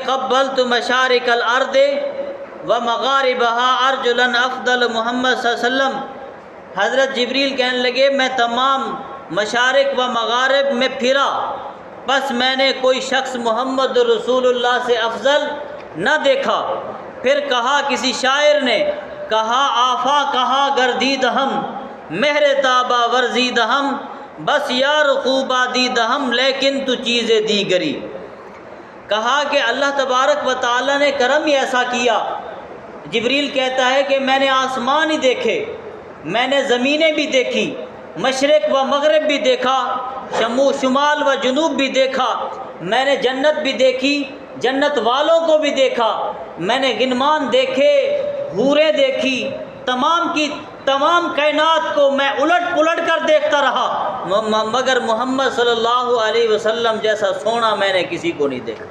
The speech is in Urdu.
قبلت مشارق الارض ومغاربها ارجلا افضل محمد صلی اللہ علیہ وسلم. حضرت جبریل کہنے لگے میں تمام مشارق و مغارب میں پھرا، بس میں نے کوئی شخص محمد رسول اللہ سے افضل نہ دیکھا. پھر کہا کسی شاعر نے کہا آفا کہا گردید ہم مہر تابہ ورزید ہم بس یار خوبہ دید ہم لیکن تو چیزیں دیگری. کہا کہ اللہ تبارک و تعالیٰ نے کرم ہی ایسا کیا. جبریل کہتا ہے کہ میں نے آسمان ہی دیکھے، میں نے زمینیں بھی دیکھی، مشرق و مغرب بھی دیکھا، شمال و جنوب بھی دیکھا، میں نے جنت بھی دیکھی، جنت والوں کو بھی دیکھا، میں نے غنمان دیکھے، حوریں دیکھی، تمام کی تمام کائنات کو میں الٹ پلٹ کر دیکھتا رہا، مگر محمد صلی اللہ علیہ وسلم جیسا سونا میں نے کسی کو نہیں دیکھا.